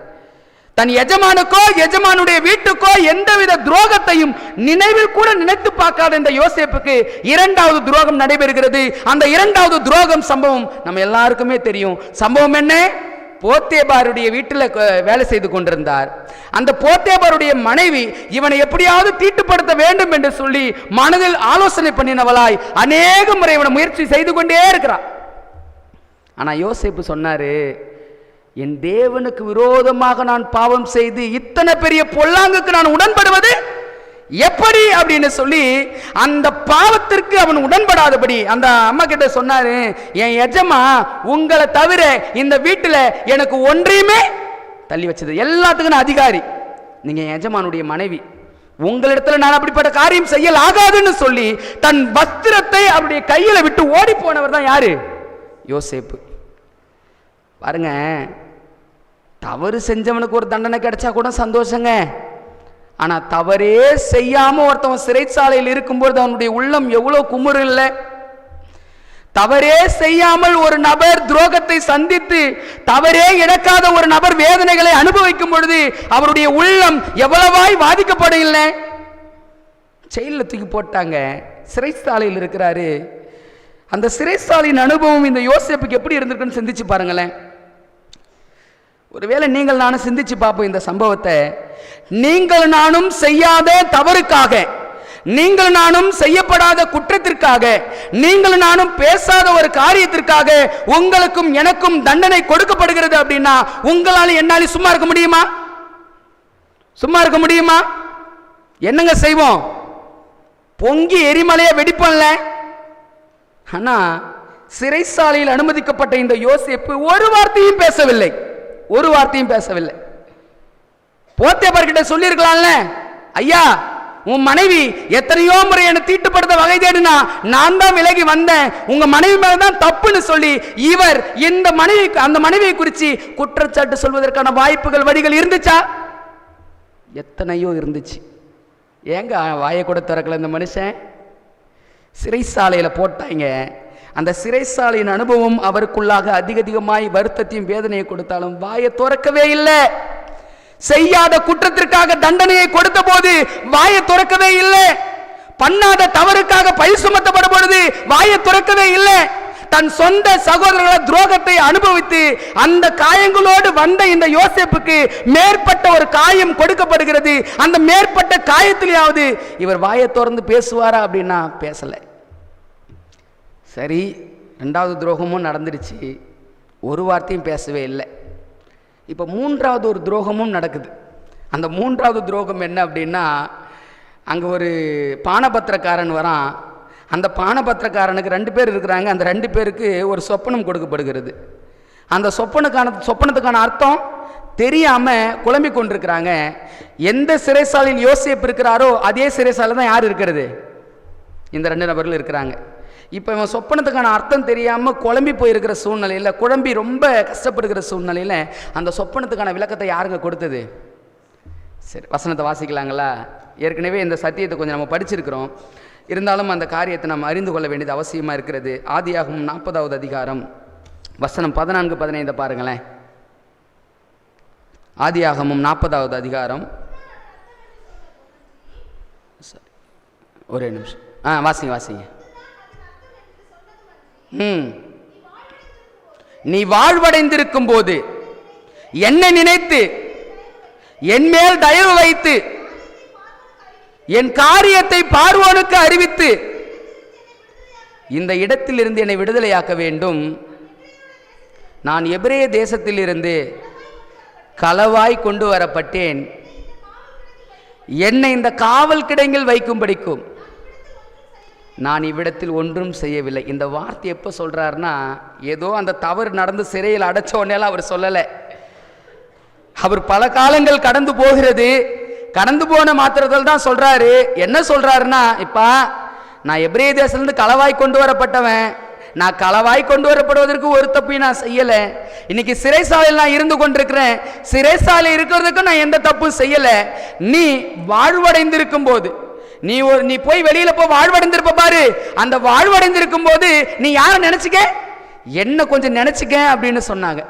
தன் எஜமானுக்கோ எஜமானுடைய வீட்டுக்கோ எந்தவித துரோகத்தையும் நினைவில் கூட நினைத்து பார்க்காத இந்த யோசேப்புக்கு 2வது துரோகம் நடைபெறுகிறது. அந்த 2வது துரோகம் சம்பவம் நம்ம எல்லாருக்குமே தெரியும். சம்பவம் என்ன? போத்தியபாருடைய வீட்டில் வேலை செய்து கொண்டிருந்தார். அந்த போத்தியபாருடைய மனைவி இவனை எப்படியாவது தீட்டுப்படுத்த வேண்டும் என்று சொல்லி மனதில் ஆலோசனை பண்ணினவளாய் அநேக முறை இவனை முயற்சி செய்து கொண்டே இருக்கிறார். ஆனா யோசேப்பு சொன்னாரு, என் தேவனுக்கு விரோதமாக நான் பாவம் செய்து இத்தனை பெரிய பொல்லாங்குக்கு நான் உடன்படுவது எப்படி அப்படின்னு சொல்லி அந்த பாவத்திற்கு அவன் உடன்படாதபடி அந்த அம்மா கிட்ட சொன்னாரு, என் எஜமா உங்களை தவிர இந்த வீட்டில் எனக்கு ஒன்றையுமே தள்ளி வச்சது எல்லாத்துக்கும் நான் அதிகாரி, நீங்க என் எஜமானுடைய மனைவி, உங்களிடத்துல நான் அப்படிப்பட்ட காரியம் செய்யல் ஆகாதுன்னு சொல்லி தன் வஸ்திரத்தை அவருடைய கையில விட்டு ஓடி போனவர் தான் யாரு? யோசேப்பு. பாருங்க, தவறு செஞ்சவனுக்கு ஒரு தண்டனை கிடைச்சா கூட சந்தோஷங்க. ஆனா தவறே செய்யாம ஒருத்தவன் சிறைச்சாலையில் இருக்கும்போது அவனுடைய உள்ளம் எவ்வளவு குமுறு இல்லை? தவறே செய்யாமல் ஒரு நபர் துரோகத்தை சந்தித்து தவறே இழக்காத ஒரு நபர் வேதனைகளை அனுபவிக்கும் பொழுது அவருடைய உள்ளம் எவ்வளவாய் பாதிக்கப்படவில்லை? செயலில் தூக்கி போட்டாங்க, சிறைச்சாலையில் இருக்கிறாரு. அந்த சிறைச்சாலையின் அனுபவம் இந்த யோசேப்புக்கு எப்படி இருந்திருக்குன்னு சிந்திச்சு பாருங்களேன். ஒருவேளை நீங்கள் நானும் சிந்திச்சு பார்ப்போம் இந்த சம்பவத்தை. நீங்கள் நானும் செய்யாத தவறுக்காக, நீங்கள் நானும் செய்யப்படாத குற்றத்திற்காக, நீங்கள் நானும் பேசாத ஒரு காரியத்திற்காக உங்களுக்கும் எனக்கும் தண்டனை கொடுக்கப்படுகிறது அப்படின்னா உங்களால என்னால சும்மா இருக்க முடியுமா? சும்மா இருக்க முடியுமா? என்னங்க செய்வோம்? பொங்கி எரிமலையை வெடிப்போம்ல. ஆனா சிறைச்சாலையில் அனுமதிக்கப்பட்ட இந்த யோசேப்பு ஒரு வார்த்தையும் பேசவில்லை. போத்தியபார் கிட்ட சொல்லி இருக்கலாம்ல, ஐயா உன் மனைவி எத்தனையோ முறை என்னை தீட்டுப்படுத்த வகை தேடினா, நான் தான் விலகி வந்தேன், உங்க மனைவி மேலதான் தப்புன்னு சொல்லி இவர் இந்த மனைவி அந்த மனைவியை குறித்து குற்றச்சாட்டு சொல்வதற்கான வாய்ப்புகள் வழிகள் இருந்துச்சா? எத்தனையோ இருந்துச்சு. ஏங்க வாயை கூட திறக்கல இந்த மனுஷன்? சிறைசாலையில் போட்டாங்க. அந்த சிறைசாலையின் அனுபவம் அவருக்குள்ளாக அதிகமாய் வருத்தத்தையும் வேதனையை கொடுத்தாலும் வாயை திறக்கவே இல்லை. செய்யாத குற்றத்திற்காக தண்டனையை கொடுத்த போது வாயை திறக்கவே இல்லை. பண்ணாத தவறுக்காக பழி சுமத்தப்படும் பொழுது வாயை திறக்கவே இல்லை. தன் சொந்த சகோதரர்கள துரோகத்தை அனுபவித்து அந்த காயங்களோடு வந்த இந்த யோசேப்புக்கு மேற்பட்ட ஒரு காயம் கொடுக்கப்படுகிறது. அந்த மேற்பட்ட காயத்திலேயாவது இவர் வாயை திறந்து பேசுவாரா அப்படின்னா பேசலை. சரி, ரெண்டாவது துரோகமும் நடந்துருச்சு, ஒரு வார்த்தையும் பேசவே இல்லை. இப்போ மூன்றாவது ஒரு துரோகமும் நடக்குது. அந்த மூன்றாவது துரோகம் என்ன அப்படின்னா, அங்கே ஒரு பானபத்திரக்காரன் வரான். அந்த பானபத்திரக்காரனுக்கு 2 பேர் இருக்கிறாங்க. அந்த 2 பேருக்கு ஒரு சொப்பனம் கொடுக்கப்படுகிறது. அந்த சொப்பனத்துக்கான அர்த்தம் தெரியாமல் குழம்பி கொண்டிருக்கிறாங்க. எந்த சிறைசாலையில் யோசேப்பு இருக்கிறாரோ அதே சிறைசாலை தான் யார் இருக்கிறது? இந்த 2 நபர்கள் இருக்கிறாங்க. இப்போ இவன் சொப்பனத்துக்கான அர்த்தம் தெரியாமல் குழம்பி போயிருக்கிற சூழ்நிலையில், குழம்பி ரொம்ப கஷ்டப்படுகிற சூழ்நிலையில் அந்த சொப்பனத்துக்கான விளக்கத்தை யாருங்க கொடுத்தது? சரி, வசனத்தை வாசிக்கலாங்களா? ஏற்கனவே இந்த சத்தியத்தை கொஞ்சம் நம்ம படிச்சிருக்கிறோம், இருந்தாலும் அந்த காரியத்தை நம்ம அறிந்து கொள்ள வேண்டியது அவசியமாக இருக்கிறது. ஆதியாகமம் 40வது அதிகாரம் வசனம் 14-15 பாருங்களேன். ஆதியாகமம் 40வது அதிகாரம், ஒரே நிமிஷம், வாசிங்க. நீ வாழ்வடைந்திருக்கும் போது என்னை நினைத்து என் மேல் தயவு வைத்து என் காரியத்தை பார்வோனுக்கு அறிவித்து இந்த இடத்தில் இருந்து என்னை விடுதலையாக்க வேண்டும். நான் எபிரேய தேசத்தில் இருந்து களவாய் கொண்டு வரப்பட்டேன். என்னை இந்த காவல் கிடங்கில் வைக்கும்படிக்கும் நான் இவ்விடத்தில் ஒன்றும் செய்யவில்லை. இந்த வார்த்தை எப்போ சொல்கிறாருன்னா, ஏதோ அந்த தவறு நடந்து சிறையில் அடைச்ச உடனேலாம் அவர் சொல்லலை. அவர் பல காலங்கள் கடந்து போகிறது, கடந்து போன மாத்திரத்தில் தான் சொல்கிறாரு. என்ன சொல்கிறாருன்னா, இப்போ நான் எபிரேய தேசத்துலேருந்து களவாய் கொண்டு வரப்பட்டவன், நான் களவாய் கொண்டு வரப்படுவதற்கு ஒரு தப்பையும் நான் செய்யலை. இன்னைக்கு சிறைசாலையில் நான் இருந்து கொண்டிருக்கிறேன், சிறைசாலையில் இருக்கிறதுக்கு நான் எந்த தப்பும் செய்யலை. நீ வாழ்வடைந்திருக்கும் போது, நீ போய் வெளியில போ, வாழ்வடைந்திருப்ப பாரு. அந்த வாழ்வடைந்திருக்கும் போது நீ யாரை நினைச்சுக்க, என்ன கொஞ்சம் நினைச்சுக்க அப்படின்னு சொன்னாங்க.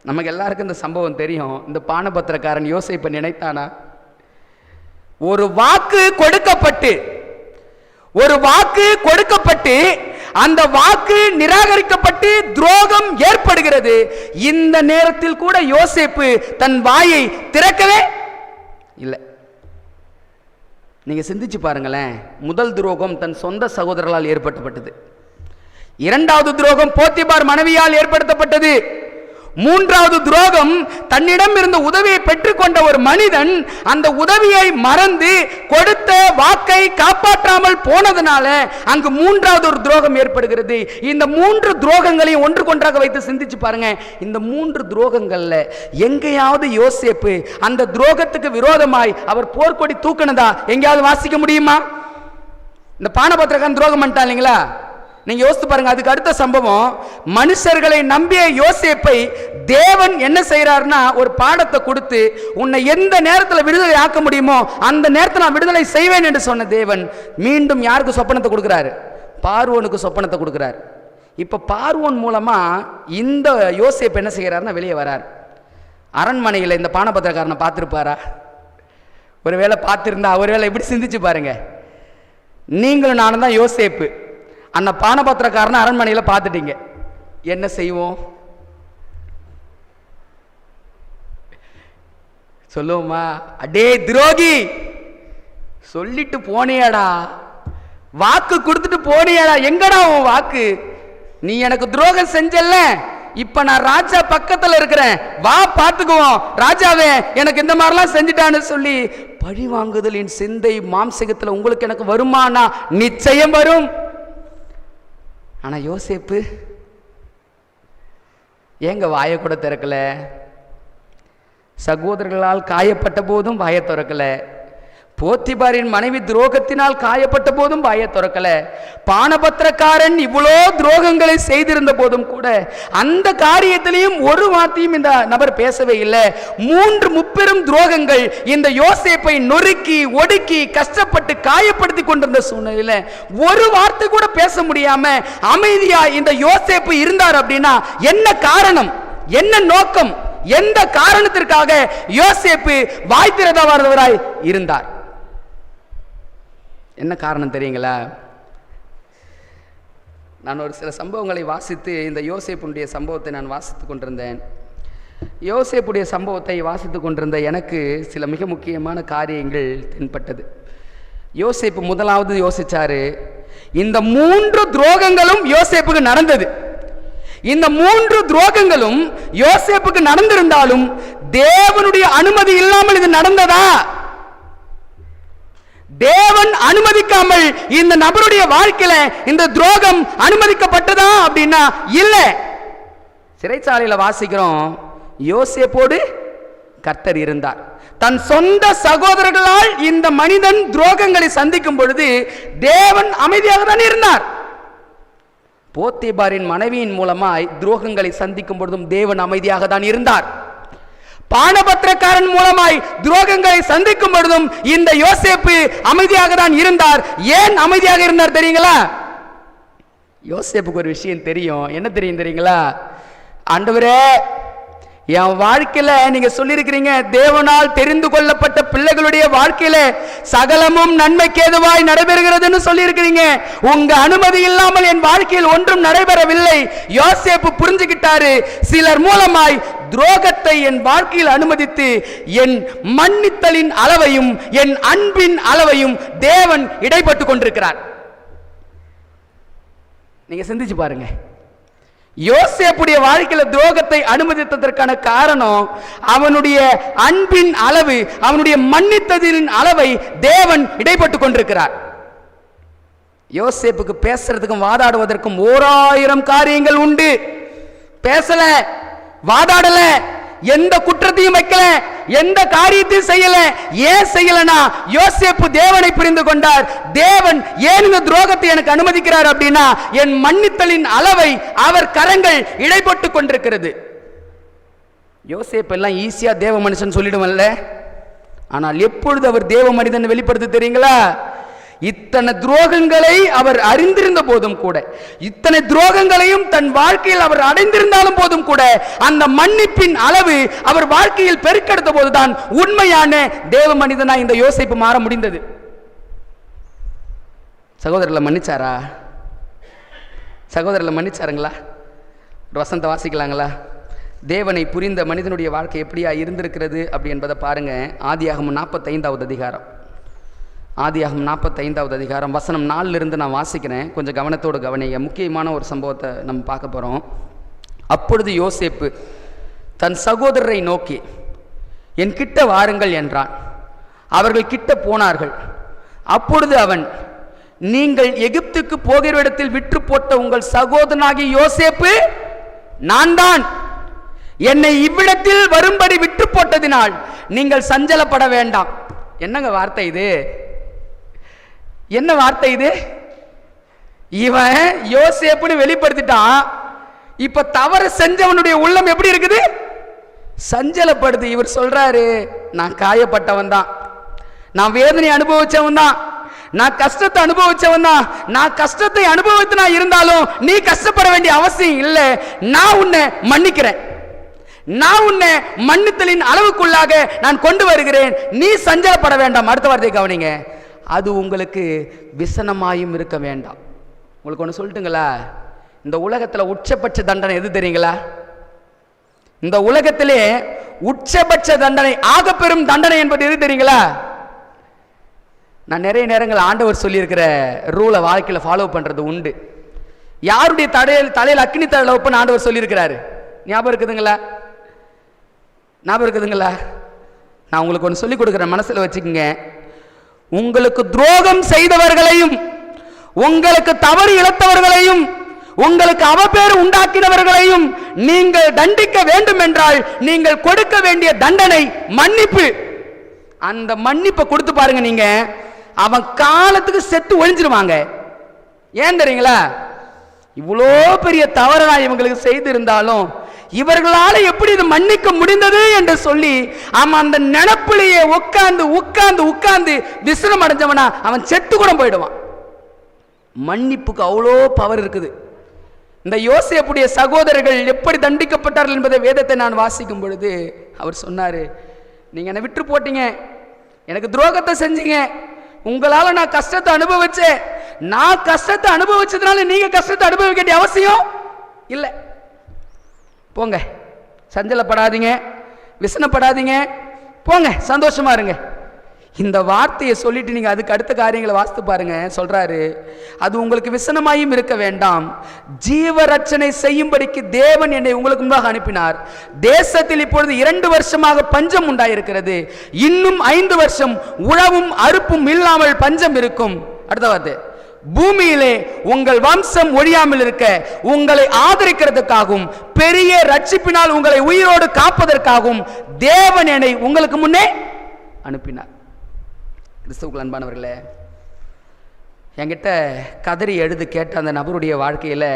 நமக்கு எல்லாருக்கும் இந்த சம்பவம் தெரியும். இந்த பானபத்திரக்காரன் யோசேப்பை நினைத்தானா? ஒரு வாக்கு கொடுக்கப்பட்டு அந்த வாக்கு நிராகரிக்கப்பட்டு துரோகம் ஏற்படுகிறது. இந்த நேரத்தில் கூட யோசேப்பு தன் வாயை திறக்கவே இல்லை. நீங்க சிந்திச்சு பாருங்களேன். முதல் துரோகம் தன் சொந்த சகோதரர்களால் ஏற்படுத்தப்பட்டது. இரண்டாவது துரோகம் போத்திபார் மனைவியால் ஏற்படுத்தப்பட்டது. மூன்றாவது துரோகம் தன்னிடம் இருந்த உதவியை பெற்றுக்கொண்ட ஒரு மனிதன் அந்த உதவியை மறந்து கொடுத்த வாக்கை காப்பாற்றாமல் போனதுனால அங்கு மூன்றாவது ஒரு துரோகம் ஏற்படுகிறது. இந்த 3 துரோகங்களையும் ஒன்று கொன்றாக வைத்து சிந்திச்சு பாருங்க. இந்த 3 துரோகங்கள்ல எங்கேயாவது யோசேப்பு அந்த துரோகத்துக்கு விரோதமாய் அவர் போர்க்கொடி தூக்கினதா எங்கேயாவது வாசிக்க முடியுமா? இந்த பானபத்திரக்காரன் துரோகம் பண்ணிட்டான் இல்லைங்களா? நீங்க யோசித்து பாருங்க. அதுக்கு அடுத்த சம்பவம், மனுஷர்களை நம்பிய யோசேப்பை தேவன் என்ன செய்யறாருன்னா ஒரு பாடத்தை கொடுத்து, உன்னை எந்த நேரத்தில் விடுதலை ஆக்க முடியுமோ அந்த நேரத்தில் நான் விடுதலை செய்வேன் என்று சொன்ன தேவன் மீண்டும் யாருக்கு சொப்பனத்தை கொடுக்கிறாரு? பார்வோனுக்கு சொப்பனத்தை கொடுக்கிறார். இப்ப பார்வோன் மூலமா இந்த யோசேப்பு என்ன செய்யறாருன்னா வெளியே வரார். அரண்மனையில் இந்த பானபத்திரக்காரனை பார்த்திருப்பாரா? ஒருவேளை பார்த்திருந்தா ஒருவேளை இப்படி சிந்திச்சு பாருங்க. நீங்களும் நானும் தான் யோசேப்பு. அந்த பானபத்திரக்காரனை அரண்மனையில் பார்த்துட்டீங்க, என்ன செய்வோம் சொல்லுவோமா? அடே துரோகி, சொல்லிட்டு போனியாடா, வாக்கு கொடுத்துட்டு போனியாடா, எங்கடா உன் வாக்கு? நீ எனக்கு துரோகம் செஞ்சல்ல, இப்ப நான் ராஜா பக்கத்துல இருக்கிறேன், வா பார்த்துக்குவோம். ராஜாவே எனக்கு இந்த மாதிரிலாம் செஞ்சுட்டான்னு சொல்லி பழி வாங்குதலின் சிந்தை மாம்சகத்தில் உங்களுக்கு எனக்கு வருமானா? நிச்சயம் வரும். ஆனா யோசேப்பு ஏங்க வாயை கூட திறக்கல? சகோதரர்களால் காயப்பட்ட போதும் வாயை திறக்கல, போத்திபாரின் மனைவி துரோகத்தினால் காயப்பட்ட போதும் வாயை திறக்கல. பானபத்திரக்காரன் இவ்வளோ துரோகங்களை செய்திருந்த போதும் கூட அந்த காரியத்திலையும் ஒரு வார்த்தையும் இந்த நபர் பேசவே இல்லை. 3 முப்பெரும் துரோகங்கள் இந்த யோசேப்பை நொறுக்கி ஒடுக்கி கஷ்டப்பட்டு காயப்படுத்தி கொண்டிருந்த சூழ்நிலையில ஒரு வார்த்தை கூட பேச முடியாம அமைதியா இந்த யோசேப்பு இருந்தார். அப்படின்னா என்ன காரணம், என்ன நோக்கம், எந்த காரணத்திற்காக யோசேப்பு வாய் திறந்தவராய் இருந்தார்? என்ன காரணம் தெரியுங்களா? நான் ஒரு சில சம்பவங்களை வாசித்து இந்த யோசேப்புடைய சம்பவத்தை நான் வாசித்து கொண்டிருந்தேன். யோசேப்புடைய சம்பவத்தை வாசித்து கொண்டிருந்த எனக்கு சில மிக முக்கியமான காரியங்கள் தென்பட்டது. யோசேப்பு முதலாவது யோசிச்சாரு, இந்த 3 துரோகங்களும் யோசேப்புக்கு நடந்தது. இந்த 3 துரோகங்களும் யோசேப்புக்கு நடந்திருந்தாலும் தேவனுடைய அனுமதி இல்லாமல் இது நடந்ததா? தேவன் அனுமதிக்காமல் இந்த நபருடைய வாழ்க்கையில இந்த துரோகம் அனுமதிக்கப்பட்டதா அப்படின்னா இல்ல. சிறைச்சாலையில வாசிக்கிறோம், யோசேப்போடு கர்த்தர் இருந்தார். தன் சொந்த சகோதரர்களால் இந்த மனிதன் துரோகங்களை சந்திக்கும் பொழுது தேவன் அமைதியாக தான் இருந்தார். போத்திபாரின் மனைவியின் மூலமாய் துரோகங்களை சந்திக்கும் பொழுதும் தேவன் அமைதியாக தான் இருந்தார். பானபத்திரக்காரன் மூலமாய் துரோகங்களை சந்திக்கும் பொழுதும் இந்த யோசேப்பு அமைதியாக தான் இருந்தார். ஏன் அமைதியாக இருந்தார் தெரியுங்களா? யோசேப்புக்கு ஒரு விஷயம் தெரியும். என்ன தெரியும் தெரியுங்களா? ஆண்டவரே, என் வாழ்க்கையில நீங்க சொல்லியிருக்கிறீங்க, தேவனால் தெரிந்து கொள்ளப்பட்ட பிள்ளைகளுடைய வாழ்க்கையில சகலமும் நன்மைக்கு ஏதுவாய் நடைபெறுகிறதுன்னு சொல்லியிருக்கிறீங்க. உங்க அனுமதி இல்லாமல் என் வாழ்க்கையில் ஒன்றும் நடைபெறவில்லை. யோசேப்பு புரிஞ்சுக்கிட்டாரு, சிலர் மூலமாய் துரோகத்தை என் வாழ்க்கையில் அனுமதித்து என் மன்னித்தலின் அளவையும் என் அன்பின் அளவையும் தேவன் இடைப்பட்டு கொண்டிருக்கிறார். நீங்க சிந்திச்சு பாருங்க. யோசேப்புடைய வாழ்க்கையில துரோகத்தை அனுமதித்ததற்கான காரணம் அவனுடைய அன்பின் அளவு, அவனுடைய மன்னித்ததின் அளவை தேவன் இடைப்பட்டு கொண்டிருக்கிறார். யோசேப்புக்கு பேசுறதுக்கும் வாதாடுவதற்கும் 1000 காரியங்கள் உண்டு. பேசல, வாதாடல, எந்த குற்றத்தையும் வைக்கல, எந்த காரியத்தையும் செய்யல. ஏன் செய்யலனா யோசேப்பு தேவனை புரிந்து கொண்டார். தேவன் ஏன் இந்த துரோகத்தை எனக்கு அனுமதிக்கிறார் அப்படின்னா என் மன்னித்தலின் அளவை அவர் கரங்கள் இடைப்பட்டு கொண்டிருக்கிறது. யோசேப்பு எல்லாம் ஈஸியா தேவ மனுஷன் சொல்லிடுவல்ல, ஆனால் எப்பொழுது அவர் தேவ மனிதன் வெளிப்படுத்த தெரியுங்களா? இத்தனை துரோகங்களை அவர் அறிந்திருந்த போதும் கூட, இத்தனை துரோகங்களையும் தன் வாழ்க்கையில் அவர் அடைந்திருந்தாலும் போதும் கூட, அந்த மன்னிப்பின் அளவு அவர் வாழ்க்கையில் பெருக்கெடுத்த போதுதான் உண்மையான தேவ மனிதனா இந்த யோசேப்பு மாற முடிந்தது. சகோதரர்களை மன்னிச்சாரா? சகோதரர்களை மன்னிச்சாருங்களா? ஒரு வசனத்தை வாசிக்கலாங்களா? தேவனை புரிந்த மனிதனுடைய வாழ்க்கை எப்படியா இருந்திருக்கிறது அப்படி என்பதை பாருங்க. ஆதியாகமம் 45வது அதிகாரம். ஆதியாகமம் 45வது அதிகாரம் வசனம் 4 நான் வாசிக்கிறேன். கொஞ்சம் கவனத்தோடு கவனிங்க. முக்கியமான ஒரு சம்பவத்தை நம்ம பார்க்க போகிறோம். அப்பொழுது யோசேப்பு தன் சகோதரரை நோக்கி, என் கிட்ட வாருங்கள் என்றான். அவர்கள் கிட்ட போனார்கள். அப்பொழுது அவன், நீங்கள் எகிப்துக்கு போகிற இடத்தில் விற்று போட்ட உங்கள் சகோதரனாகிய யோசேப்பு நான் தான். என்னை இவ்விடத்தில் வரும்படி விட்டு போட்டதினால் நீங்கள் சஞ்சலப்பட வேண்டாம். என்னங்க வார்த்தை இது? என்ன வார்த்தை இது? இவன் யோசேப்புன்னு வெளிப்படுத்திட்டான். இப்ப தவறு செஞ்சவனுடைய உள்ளம் எப்படி இருக்குது? சஞ்சலப்படுது. இவர் சொல்றாரு, நான் காயப்பட்டவன் தான், நான் வேதனை அனுபவிச்சவன் தான், நான் கஷ்டத்தை அனுபவிச்சவன் தான். நான் கஷ்டத்தை அனுபவித்து நான் இருந்தாலும் நீ கஷ்டப்பட வேண்டிய அவசியம் இல்லை. நான் உன்னை மன்னிக்கிறேன், நான் உன்னை மன்னித்தலின் அளவுக்குள்ளாக நான் கொண்டு வருகிறேன். நீ சஞ்சலப்பட வேண்டாம். அடுத்த வார்த்தையை கவனிங்க. அது உங்களுக்கு விசனமாயும் இருக்க வேண்டாம். உங்களுக்கு ஒன்று சொல்லட்டுங்களா? இந்த உலகத்தில் உச்சபட்ச தண்டனை எது தெரியுங்களா? இந்த உலகத்திலே உச்சபட்ச தண்டனை, ஆக பெரும் தண்டனை என்பது எது தெரியுங்களா? நான் நிறைய நேரங்கள் ஆண்டவர் சொல்லியிருக்கிற ரூலை வாழ்க்கையில் ஃபாலோ பண்றது உண்டு. யாருடைய தலையில் அக்னி தழை வைப்புன்னு ஆண்டவர் சொல்லியிருக்கிறாரு. ஞாபகம் இருக்குதுங்களா? ஞாபகம் இருக்குதுங்களா? நான் உங்களுக்கு ஒன்று சொல்லிக் கொடுக்குறேன், மனசில் வச்சுக்கோங்க. உங்களுக்கு துரோகம் செய்தவர்களையும், உங்களுக்கு தவறு இழைத்தவர்களையும், உங்களுக்கு அவப்பேறு உண்டாக்கினவர்களையும் நீங்கள் தண்டிக்க வேண்டும் என்றால் நீங்கள் கொடுக்க வேண்டிய தண்டனை மன்னிப்பு. அந்த மன்னிப்பை கொடுத்து பாருங்க நீங்க, அவன் காலத்துக்கு செத்து ஒழிஞ்சிருவாங்க. ஏன் தெரியுங்களா? இவ்வளோ பெரிய தவறு நான் இவங்களுக்கு செய்திருந்தாலும் இவர்களால எப்படி இது மன்னிக்க முடிந்தது என்று சொல்லி அவன் அந்த நினப்பிலேயே உட்கார்ந்து உட்கார்ந்து உட்கார்ந்து விசிரம் அடைஞ்சவனா அவன் செத்து கூட போயிடுவான். மன்னிப்புக்கு அவ்வளோ பவர் இருக்குது. இந்த யோசேப்புடைய சகோதரர்கள் எப்படி தண்டிக்கப்பட்டார்கள் என்பதை வேதத்தை நான் வாசிக்கும் பொழுது அவர் சொன்னாரு, நீங்க என்னை விட்டு போட்டீங்க, எனக்கு துரோகத்தை செஞ்சீங்க, உங்களால நான் கஷ்டத்தை அனுபவிச்சேன், நான் கஷ்டத்தை அனுபவிச்சதுனால நீங்க கஷ்டத்தை அனுபவிக்க வேண்டிய அவசியம் இல்லை. போங்க, சஞ்சலப்படாதீங்க, விசனப்படாதீங்க, போங்க, சந்தோஷமா இருங்க. இந்த வார்த்தையை சொல்லிட்டு நீங்க அதுக்கு அடுத்த காரியங்களை வாசித்து பாருங்க. சொல்றாரு, அது உங்களுக்கு விசனமாயும் இருக்க வேண்டாம், ஜீவ ரட்சனை செய்யும்படிக்கு தேவன் என்னை உங்களுக்கு முன்பாக அனுப்பினார். தேசத்தில் இப்பொழுது 2 வருஷமாக பஞ்சம் உண்டாயிருக்கிறது, இன்னும் 5 வருஷம் உழவும் அறுப்பும் இல்லாமல் பஞ்சம் இருக்கும். அடுத்த வார்த்தை, பூமியிலே உங்கள் வம்சம் ஒழியாமல் இருக்க உங்களை ஆதரிக்கிறதுக்காகவும் பெரிய ரட்சிப்பினால் உங்களை உயிரோடு காப்பதற்காகவும் தேவன் என்னை உங்களுக்கு முன்னே அனுப்பினார். கிறிஸ்துவுக்குள் அன்பானவர்களே, என்கிட்ட கதறி எழுது கேட்ட அந்த நபருடைய வாழ்க்கையில்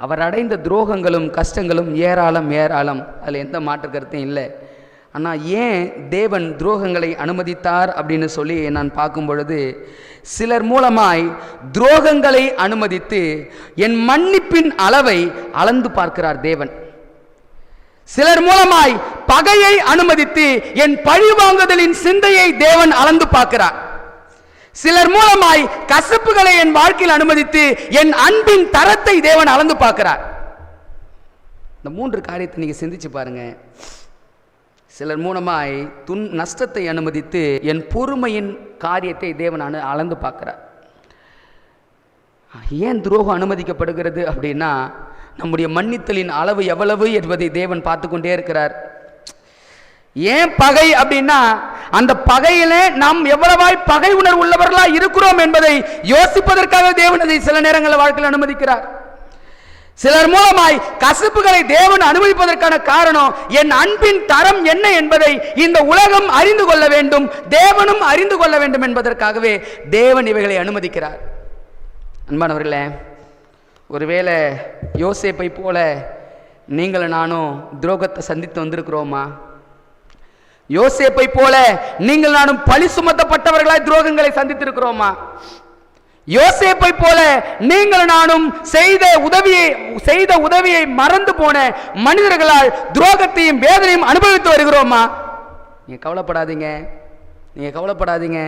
அவர் அடைந்த துரோகங்களும் கஷ்டங்களும் ஏராளம் ஏராளம், அதில் எந்த மாற்று கருத்தும் இல்லை. ஆனால் ஏன் தேவன் துரோகங்களை அனுமதித்தார் அப்படின்னு சொல்லி நான் பார்க்கும் பொழுது, சிலர் மூலமாய் துரோகங்களை அனுமதித்து என் மன்னிப்பின் அளவை அளந்து பார்க்கிறார் தேவன். சிலர் மூலமாய் பகையை அனுமதித்து என் பழிவாங்குதலின் சிந்தையை தேவன் அளந்து பார்க்கிறார். சிலர் மூலமாய் கசப்புகளை என் வாழ்க்கையில் அனுமதித்து என் அன்பின் தரத்தை தேவன் அளந்து பார்க்கிறார். இந்த 3 காரியத்தை நீங்க சிந்திச்சு பாருங்க. சிலர் மூலமாய் நஷ்டத்தை அனுமதித்து என் பொறுமையின் காரியத்தை தேவன் அளந்து பார்க்கிறார். ஏன் துரோகம் அனுமதிக்கப்படுகிறது அப்படின்னா, நம்முடைய மன்னித்தலின் அளவு எவ்வளவு என்பதை தேவன் பார்த்து கொண்டே இருக்கிறார். ஏன் பகை அப்படின்னா, அந்த பகையில நாம் எவ்வளவாய் பகை உணர்வு உள்ளவர்களா இருக்கிறோம் என்பதை யோசிப்பதற்காக தேவன் அதை சில நேரங்களில் வாழ்க்கையில் அனுமதிக்கிறார். சிலர் மூலமாய் கசப்புகளை தேவன் அனுமதிப்பதற்கான காரணம் என் அன்பின் தரம் என்ன என்பதை இந்த உலகம் அறிந்து கொள்ள வேண்டும், தேவனும் அறிந்து கொள்ள வேண்டும் என்பதற்காகவே தேவன் இவைகளை அனுமதிக்கிறார். அன்பானவர்களே, ஒருவேளை யோசேப்பை போல நீங்களும் நானும் துரோகத்தை சந்தித்து வந்திருக்கிறோமா? யோசேப்பை போல நீங்கள் நானும் பழி சுமத்தப்பட்டவர்களாய் துரோகங்களை சந்தித்திருக்கிறோமா? யோசேப்பை போல நீங்கள் நானும் செய்த உதவியை மறந்து போன மனிதர்களால் துரோகத்தையும் வேதனையும் அனுபவித்து வருகிறோமா? நீங்க கவலைப்படாதீங்க.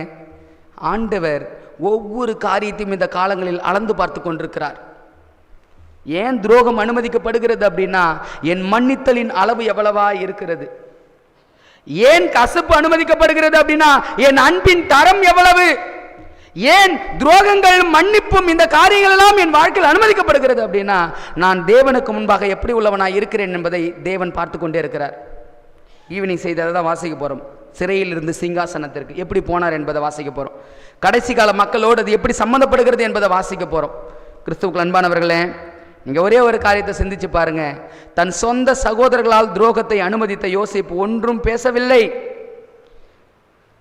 ஆண்டவர் ஒவ்வொரு காரியத்தையும் இந்த காலங்களில் அளந்து பார்த்து கொண்டிருக்கிறார். ஏன் துரோகம் அனுமதிக்கப்படுகிறது அப்படின்னா, என் மன்னித்தலின் அளவு எவ்வளவா இருக்கிறது. ஏன் கசப்பு அனுமதிக்கப்படுகிறது அப்படின்னா, என் அன்பின் தரம் எவ்வளவு. ஏன் துரோகங்கள் மன்னிப்பும் இந்த காரியங்கள் எல்லாம் என் வாழ்க்கையில் அனுமதிக்கப்படுகிறது அப்படின்னா, நான் தேவனுக்கு முன்பாக எப்படி உள்ளவனாய் இருக்கிறேன் என்பதை தேவன் பார்த்து கொண்டே இருக்கிறார். ஈவினிங் செய்ததை தான் வாசிக்க போறோம். சிறையில் இருந்து சிங்காசனத்திற்கு எப்படி போனார் என்பதை வாசிக்க போறோம். கடைசி கால மக்களோடு அது எப்படி சம்பந்தப்படுகிறது என்பதை வாசிக்க போறோம். கிறிஸ்துவுக்குள் அன்பானவர்களே, நீங்க ஒரே ஒரு காரியத்தை சிந்திச்சு பாருங்க. தன் சொந்த சகோதரர்களால் துரோகத்தை அனுமதித்த யோசேப்பு ஒன்றும் பேசவில்லை.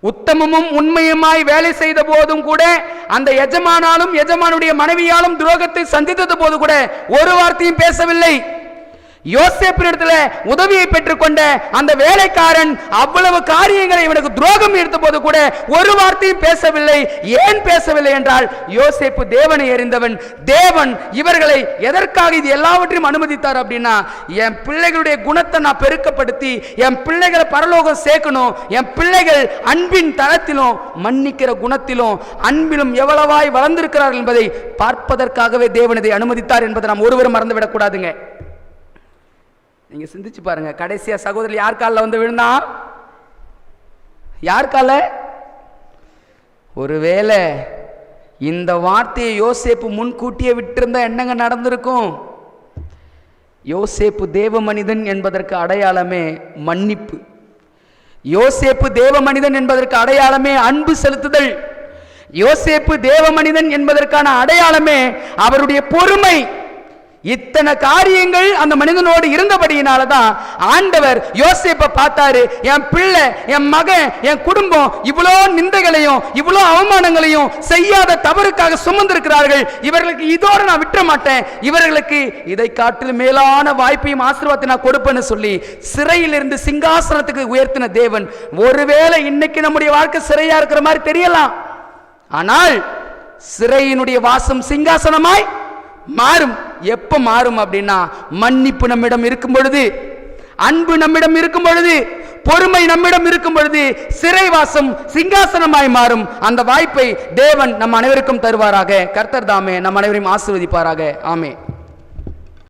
உத்தமமும் உண்மையுமாய் வேலை செய்த போதும் கூட, அந்த எஜமானாலும் எஜமானுடைய மனைவியாலும் துரோகத்தை சந்தித்தது போது கூட ஒரு வார்த்தையும் பேசவில்லை. யோசேப்பினிடத்துல உதவியை பெற்றுக்கொண்ட அந்த வேலைக்காரன் அவ்வளவு காரியங்களை இவனுக்கு துரோகம் எடுத்த போது கூட ஒரு வார்த்தையும் பேசவில்லை. ஏன் பேசவில்லை என்றால், யோசேப்பு தேவனை அறிந்தவன். தேவன் இவர்களை எதற்காக இது எல்லாவற்றையும் அனுமதித்தார் அப்படின்னா, என் பிள்ளைகளுடைய குணத்தை நான் பெருக்கப்படுத்தி என் பிள்ளைகளை பரலோகம் சேர்க்கணும். என் பிள்ளைகள் அன்பின் தரத்திலும் மன்னிக்கிற குணத்திலும் அன்பிலும் எவ்வளவாய் வளர்ந்திருக்கிறார்கள் என்பதை பார்ப்பதற்காகவே தேவன் இதை அனுமதித்தார் என்பதை நாம் ஒருவரும் மறந்துவிடக் கூடாதுங்க. நீங்க சிந்திச்சு பாருங்க. கடைசியா சகோதரி யார் காலில் வந்து விழுந்தா? யார் கால? ஒருவேளை இந்த வார்த்தையை யோசேப்பு முன்கூட்டியே விட்டிருந்தா என்னங்க நடந்திருக்கும்? யோசேப்பு தேவ மனிதன் என்பதற்கு அடையாளமே மன்னிப்பு. யோசேப்பு தேவ மனிதன் என்பதற்கு அடையாளமே அன்பு செலுத்துதல். யோசேப்பு தேவ மனிதன் என்பதற்கான அடையாளமே அவருடைய பொறுமை. இத்தனை காரியங்கள் அந்த மனிதனோடு இருந்தபடியினால தான் ஆண்டவர் யோசேப்பை பார்த்தாரு. என் பிள்ளை, என் மகன், என் குடும்பம் இவ்வளோ நிந்தைகளையும் இவ்வளோ அவமானங்களையும் செய்யாத தவறுக்காக சுமந்திருக்கிறார்கள், இவர்களுக்கு இதோடு நான் விட்டுற மாட்டேன், இவர்களுக்கு இதை காட்டிலும் மேலான வாய்ப்பையும் ஆசீர்வாதத்தை நான் கொடுப்பேன்னு சொல்லி சிறையிலிருந்து சிங்காசனத்துக்கு உயர்த்தின தேவன். ஒருவேளை இன்னைக்கு நம்முடைய வாழ்க்கை சிறையா இருக்கிற மாதிரி தெரியலாம், ஆனால் சிறையினுடைய வாசம் சிங்காசனமாய் மாறும். எப்ப மாறும் அப்படின்னா, மன்னிப்பு நம்மிடம் இருக்கும் பொழுது, அன்பு நம்மிடம் இருக்கும் பொழுது, பொறுமை நம்மிடம் இருக்கும் பொழுது சிறைவாசம் சிங்காசனமாய் மாறும். அந்த வாய்ப்பை தேவன் நம் அனைவருக்கும் தருவாராக. கர்த்தர் தாமே நம் அனைவரையும் ஆசீர்வதிப்பாராக. ஆமென்.